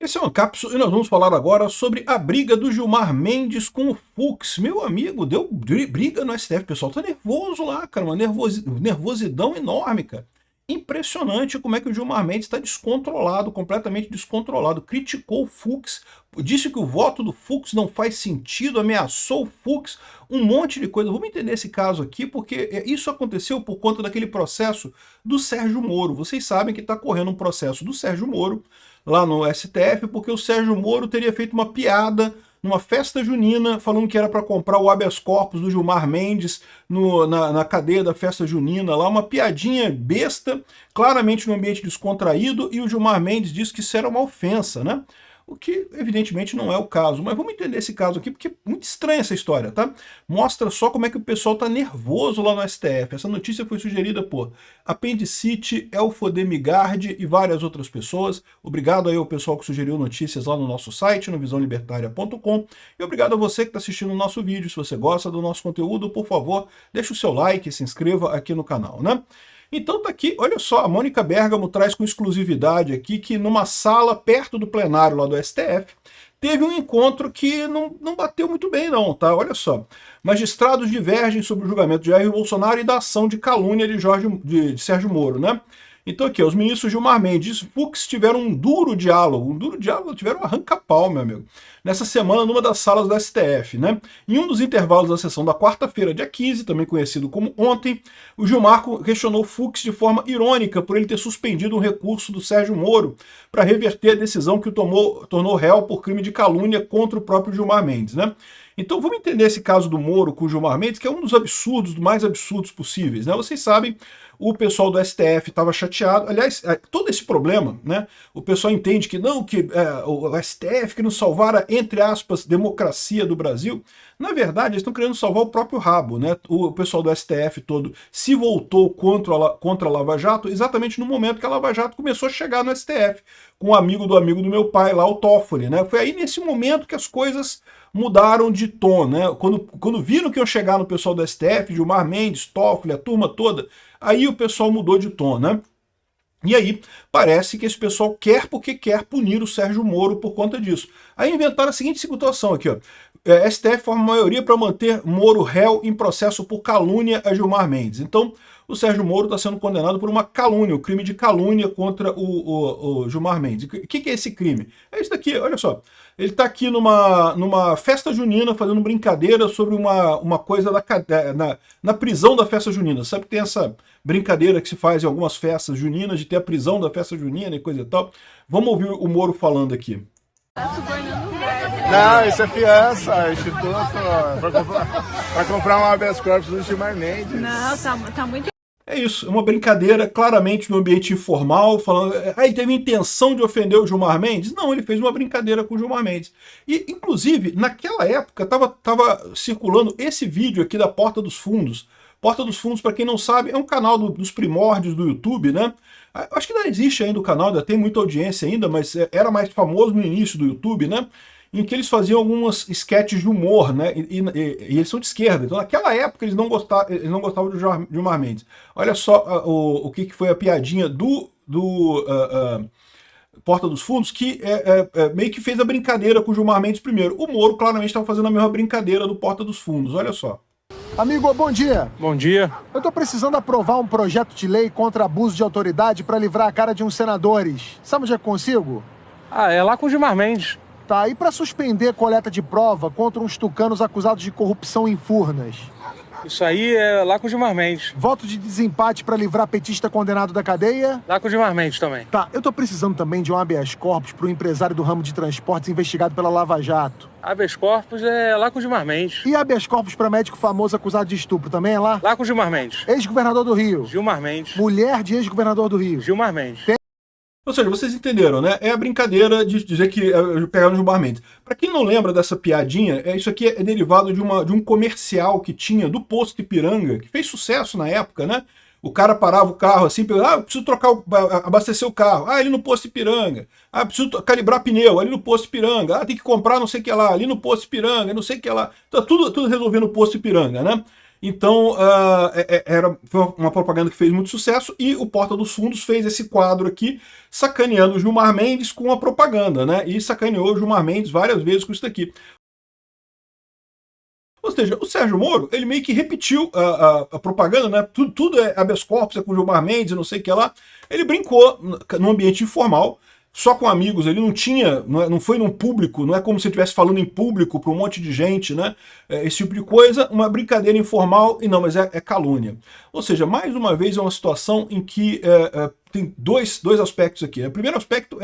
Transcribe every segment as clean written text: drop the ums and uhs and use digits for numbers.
Esse é um Ancapso e nós vamos falar agora sobre a briga do Gilmar Mendes com o Fux. Meu amigo, deu briga no STF. O pessoal tá nervoso lá, cara. Uma nervosidão enorme, cara. Impressionante como é que o Gilmar Mendes está descontrolado, completamente descontrolado. Criticou o Fux, disse que o voto do Fux não faz sentido, ameaçou o Fux, um monte de coisa. Vamos entender esse caso aqui, porque isso aconteceu por conta daquele processo do Sérgio Moro. Vocês sabem que está correndo um processo do Sérgio Moro lá no STF, porque o Sérgio Moro teria feito uma piada numa festa junina, falando que era para comprar o habeas corpus do Gilmar Mendes na cadeia da festa junina, lá uma piadinha besta, claramente no ambiente descontraído, e o Gilmar Mendes disse que isso era uma ofensa, né? O que, evidentemente, não é o caso. Mas vamos entender esse caso aqui, porque é muito estranha essa história, tá? Mostra só como é que o pessoal tá nervoso lá no STF. Essa notícia foi sugerida por Apendicite, Elfodemigard e várias outras pessoas. Obrigado aí ao pessoal que sugeriu notícias lá no nosso site, no visãolibertaria.com. E obrigado a você que está assistindo o nosso vídeo. Se você gosta do nosso conteúdo, por favor, deixe o seu like e se inscreva aqui no canal, né? Então tá aqui, olha só, a Mônica Bergamo traz com exclusividade aqui que numa sala perto do plenário lá do STF, teve um encontro que não bateu muito bem não, tá? Olha só, magistrados divergem sobre o julgamento de Jair Bolsonaro e da ação de calúnia de Sérgio Moro, né? Então aqui, os ministros Gilmar Mendes e Fux tiveram um duro diálogo, tiveram um arranca-pau, meu amigo, nessa semana numa das salas do STF, né? Em um dos intervalos da sessão da quarta-feira, dia 15, também conhecido como ontem, o Gilmar questionou Fux de forma irônica por ele ter suspendido um recurso do Sérgio Moro para reverter a decisão que o tornou réu por crime de calúnia contra o próprio Gilmar Mendes, né? Então vamos entender esse caso do Moro com o Gilmar Mendes, que é um dos absurdos, dos mais absurdos possíveis, né? Vocês sabem, o pessoal do STF estava chateado. Aliás, todo esse problema, né? O pessoal entende que não, que o STF que não salvara, entre aspas, democracia do Brasil. Na verdade, eles estão querendo salvar o próprio rabo, né? O pessoal do STF todo se voltou contra a Lava Jato exatamente no momento que a Lava Jato começou a chegar no STF, com um amigo do meu pai lá, o Toffoli, né? Foi aí nesse momento que as coisas mudaram de tom, né? Quando viram que iam chegar no pessoal do STF, Gilmar Mendes, Toffoli, a turma toda, aí o pessoal mudou de tom, né? E aí, parece que esse pessoal quer punir o Sérgio Moro por conta disso. Aí inventaram a seguinte situação aqui, ó. STF forma maioria para manter Moro réu em processo por calúnia a Gilmar Mendes. Então, o Sérgio Moro está sendo condenado por uma calúnia, o crime de calúnia contra o Gilmar Mendes. O que é esse crime? É isso daqui, olha só. Ele está aqui numa festa junina fazendo brincadeira sobre uma coisa na prisão da festa junina. Sabe que tem essa brincadeira que se faz em algumas festas juninas de ter a prisão da festa junina e coisa e tal? Vamos ouvir o Moro falando aqui. Não, isso é fiança, instituto, para comprar um habeas corpus do Gilmar Mendes. Não, tá muito... É isso, é uma brincadeira claramente no ambiente informal, falando, aí teve intenção de ofender o Gilmar Mendes? Não, ele fez uma brincadeira com o Gilmar Mendes. E, inclusive, naquela época, tava circulando esse vídeo aqui da Porta dos Fundos. Porta dos Fundos, para quem não sabe, é um canal dos primórdios do YouTube, né? Acho que não existe ainda o canal, ainda tem muita audiência ainda, mas era mais famoso no início do YouTube, né? Em que eles faziam algumas sketches de humor, né? E eles são de esquerda. Então, naquela época, eles não gostavam do Gilmar Mendes. Olha só o que foi a piadinha do Porta dos Fundos, que meio que fez a brincadeira com o Gilmar Mendes primeiro. O Moro claramente estava fazendo a mesma brincadeira do Porta dos Fundos. Olha só. Amigo, bom dia. Bom dia. Eu tô precisando aprovar um projeto de lei contra abuso de autoridade para livrar a cara de uns senadores. Sabe onde é que consigo? Ah, é lá com o Gilmar Mendes. Tá, e para suspender coleta de prova contra uns tucanos acusados de corrupção em Furnas? Isso aí é lá com o Gilmar Mendes. Voto de desempate para livrar petista condenado da cadeia? Lá com o Gilmar Mendes também. Tá, eu tô precisando também de um habeas corpus pro empresário do ramo de transportes investigado pela Lava Jato. Habeas corpus é lá com o Gilmar Mendes. E habeas corpus para médico famoso acusado de estupro também é lá? Lá com o Gilmar Mendes. Ex-governador do Rio? Gilmar Mendes. Mulher de ex-governador do Rio? Gilmar Mendes. Ou seja, vocês entenderam, né? É a brincadeira de dizer que pegaram o Gilmar Mendes. Para quem não lembra dessa piadinha, isso aqui é derivado de um comercial que tinha do Posto Ipiranga, que fez sucesso na época, né? O cara parava o carro assim, eu preciso abastecer o carro. Ah, ali no Posto Ipiranga. Ah, preciso calibrar pneu, ali no Posto Ipiranga. Ah, tem que comprar não sei o que lá, ali no Posto Ipiranga, não sei o que lá. Então, tudo resolvendo no Posto Ipiranga, né? Então, foi uma propaganda que fez muito sucesso e o Porta dos Fundos fez esse quadro aqui, sacaneando o Gilmar Mendes com a propaganda, né? E sacaneou o Gilmar Mendes várias vezes com isso daqui. Ou seja, o Sérgio Moro, ele meio que repetiu a propaganda, né? Tudo é habeas corpus, é com o Gilmar Mendes, não sei o que lá. Ele brincou no ambiente informal, só com amigos, ele não tinha, não foi num público, não é como se ele estivesse falando em público para um monte de gente, né? Esse tipo de coisa, uma brincadeira informal, e não, mas é calúnia. Ou seja, mais uma vez é uma situação em que tem dois aspectos aqui. O primeiro aspecto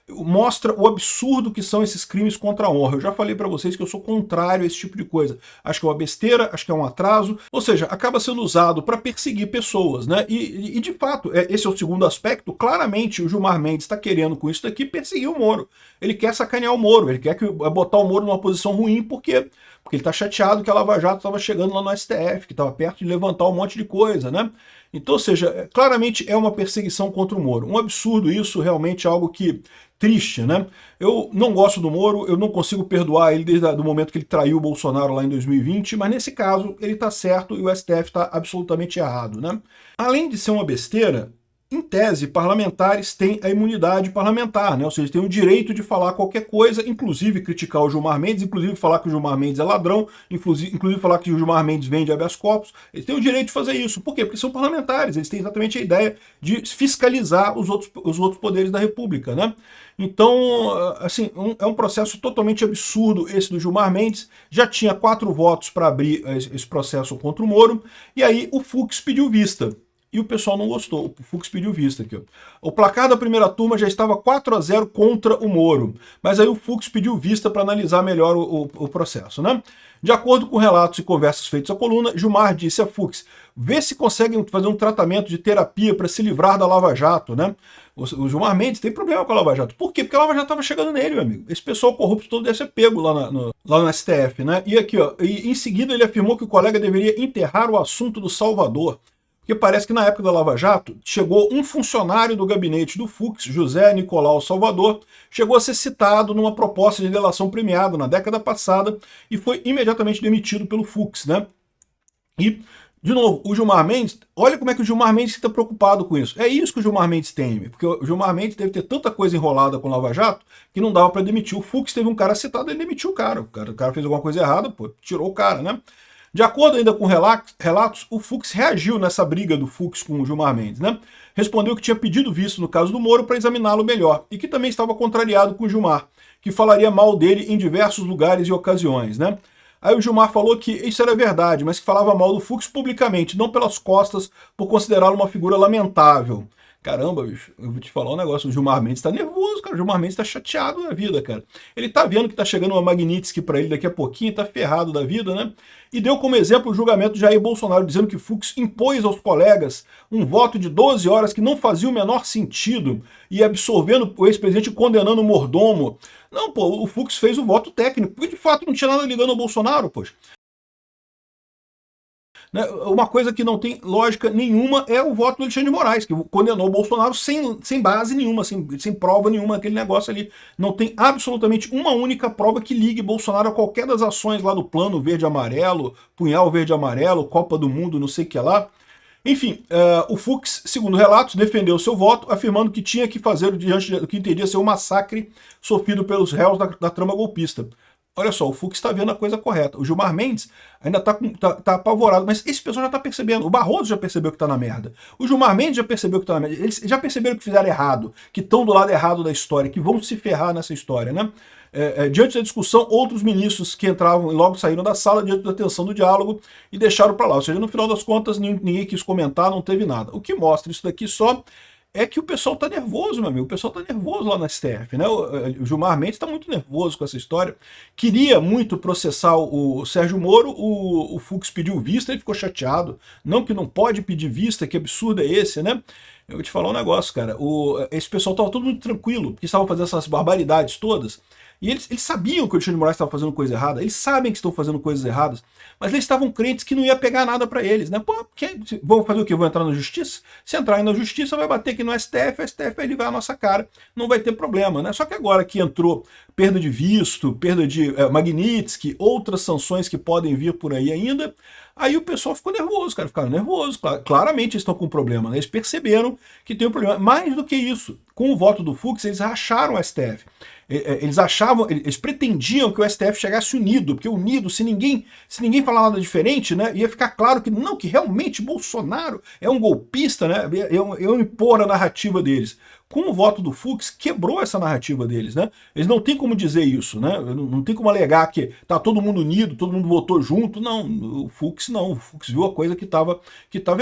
mostra o absurdo que são esses crimes contra a honra. Eu já falei para vocês que eu sou contrário a esse tipo de coisa. Acho que é uma besteira, acho que é um atraso, ou seja, acaba sendo usado para perseguir pessoas, né? E de fato, esse é o segundo aspecto. Claramente o Gilmar Mendes está querendo com isso daqui perseguir o Moro. Ele quer sacanear o Moro, ele quer botar o Moro numa posição ruim, porque ele está chateado que a Lava Jato estava chegando lá no STF, que estava perto de levantar um monte de coisa, né? Então, ou seja, claramente é uma perseguição contra o Moro. Um absurdo isso, realmente algo que triste, né? Eu não gosto do Moro, eu não consigo perdoar ele desde o momento que ele traiu o Bolsonaro lá em 2020, mas nesse caso ele está certo e o STF está absolutamente errado, né? Além de ser uma besteira, em tese, parlamentares têm a imunidade parlamentar, né? Ou seja, têm o direito de falar qualquer coisa, inclusive criticar o Gilmar Mendes, inclusive falar que o Gilmar Mendes é ladrão, inclusive falar que o Gilmar Mendes vende habeas corpus. Eles têm o direito de fazer isso. Por quê? Porque são parlamentares, eles têm exatamente a ideia de fiscalizar os outros poderes da República, né? Então, assim, é um processo totalmente absurdo esse do Gilmar Mendes. Já tinha 4 votos para abrir esse processo contra o Moro, e aí o Fux pediu vista. E o pessoal não gostou. O Fux pediu vista aqui. Ó. O placar da primeira turma já estava 4-0 contra o Moro, mas aí o Fux pediu vista para analisar melhor o processo, né? De acordo com relatos e conversas feitos à coluna, Gilmar disse a Fux: vê se conseguem fazer um tratamento de terapia para se livrar da Lava Jato, né? O Gilmar Mendes tem problema com a Lava Jato. Por quê? Porque a Lava Jato estava chegando nele, meu amigo. Esse pessoal corrupto todo deve ser pego lá no STF, né? E aqui, ó, e em seguida ele afirmou que o colega deveria enterrar o assunto do Salvador. Porque parece que na época da Lava Jato, chegou um funcionário do gabinete do Fux, José Nicolau Salvador, chegou a ser citado numa proposta de delação premiada na década passada e foi imediatamente demitido pelo Fux, né? E, de novo, o Gilmar Mendes, olha como é que o Gilmar Mendes está preocupado com isso. É isso que o Gilmar Mendes teme, porque o Gilmar Mendes deve ter tanta coisa enrolada com o Lava Jato que não dava para demitir. O Fux teve um cara citado, ele demitiu o cara. O cara fez alguma coisa errada, pô, tirou o cara, né? De acordo ainda com relatos, o Fux reagiu nessa briga do Fux com o Gilmar Mendes, né? Respondeu que tinha pedido visto no caso do Moro para examiná-lo melhor e que também estava contrariado com o Gilmar, que falaria mal dele em diversos lugares e ocasiões, né? Aí o Gilmar falou que isso era verdade, mas que falava mal do Fux publicamente, não pelas costas, por considerá-lo uma figura lamentável. Caramba, bicho, eu vou te falar um negócio, o Gilmar Mendes tá nervoso, cara, o Gilmar Mendes tá chateado da vida, cara. Ele tá vendo que tá chegando uma Magnitsky pra ele daqui a pouquinho, tá ferrado da vida, né? E deu como exemplo o julgamento de Jair Bolsonaro, dizendo que Fux impôs aos colegas um voto de 12 horas que não fazia o menor sentido, e absolvendo o ex-presidente e condenando o mordomo. Não, pô, o Fux fez o voto técnico, porque de fato não tinha nada ligando ao Bolsonaro, poxa. Uma coisa que não tem lógica nenhuma é o voto do Alexandre de Moraes, que condenou o Bolsonaro sem base nenhuma, sem prova nenhuma, aquele negócio ali. Não tem absolutamente uma única prova que ligue Bolsonaro a qualquer das ações lá do plano verde-amarelo, punhal verde-amarelo, Copa do Mundo, não sei o que lá. Enfim, o Fux, segundo relatos, defendeu seu voto, afirmando que tinha que fazer diante do que entendia ser um massacre sofrido pelos réus da trama golpista. Olha só, o Fux está vendo a coisa correta. O Gilmar Mendes ainda tá apavorado, mas esse pessoal já está percebendo. O Barroso já percebeu que está na merda. O Gilmar Mendes já percebeu que está na merda. Eles já perceberam que fizeram errado, que estão do lado errado da história, que vão se ferrar nessa história, né? Diante da discussão, outros ministros que entravam e logo saíram da sala diante da tensão do diálogo e deixaram para lá. Ou seja, no final das contas, ninguém quis comentar, não teve nada. O que mostra isso daqui só é que o pessoal tá nervoso, meu amigo. O pessoal tá nervoso lá na STF, né? O Gilmar Mendes tá muito nervoso com essa história. Queria muito processar o Sérgio Moro, o Fux pediu vista, ele ficou chateado. Não que não pode pedir vista, que absurdo é esse, né? Eu vou te falar um negócio, cara. Esse pessoal tava todo muito tranquilo, porque estavam fazendo essas barbaridades todas. E eles sabiam que o Alexandre de Moraes estava fazendo coisa errada, eles sabem que estão fazendo coisas erradas, mas eles estavam crentes que não ia pegar nada para eles, né? Pô, vão fazer o quê? Vão entrar na justiça? Se entrar na justiça, vai bater aqui no STF, o STF vai livrar a nossa cara, não vai ter problema, né? Só que agora que entrou perda de visto, perda de Magnitsky, outras sanções que podem vir por aí ainda, aí o pessoal ficou nervoso, cara, ficaram nervosos, claramente eles estão com um problema, né? Eles perceberam que tem um problema. Mais do que isso, com o voto do Fux, eles racharam o STF. Eles pretendiam que o STF chegasse unido, porque unido, se ninguém falar nada diferente, né, ia ficar claro que não, que realmente Bolsonaro é um golpista, né, eu impor a narrativa deles. Com o voto do Fux, quebrou essa narrativa deles, né? Eles não tem como dizer isso, né? Não tem como alegar que tá todo mundo unido, todo mundo votou junto. Não, o Fux não. O Fux viu a coisa que estava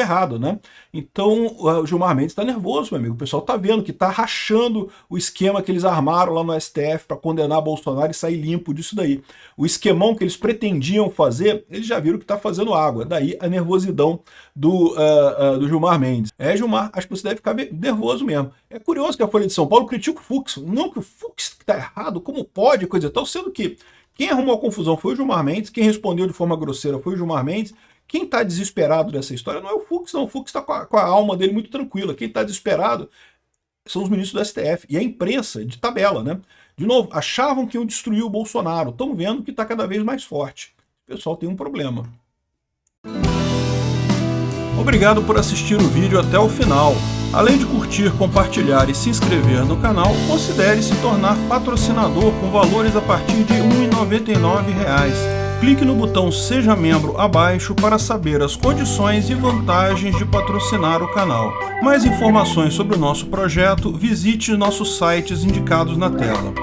errada, né? Então, o Gilmar Mendes está nervoso, meu amigo. O pessoal tá vendo que tá rachando o esquema que eles armaram lá no STF para condenar Bolsonaro e sair limpo disso daí. O esquemão que eles pretendiam fazer, eles já viram que tá fazendo água. Daí a nervosidão do Gilmar Mendes. Gilmar, acho que você deve ficar nervoso mesmo. É curioso que a Folha de São Paulo critica o Fux. Não que o Fux está errado, como pode, coisa e tal, sendo que quem arrumou a confusão foi o Gilmar Mendes, quem respondeu de forma grosseira foi o Gilmar Mendes. Quem está desesperado dessa história não é o Fux, não. O Fux está com a alma dele muito tranquila. Quem está desesperado são os ministros do STF e a imprensa de tabela, né? De novo, achavam que iam destruir o Bolsonaro. Estão vendo que está cada vez mais forte. O pessoal tem um problema. Obrigado por assistir o vídeo até o final. Além de curtir, compartilhar e se inscrever no canal, considere se tornar patrocinador com valores a partir de R$ 1,99. Clique no botão Seja Membro abaixo para saber as condições e vantagens de patrocinar o canal. Mais informações sobre o nosso projeto, visite nossos sites indicados na tela.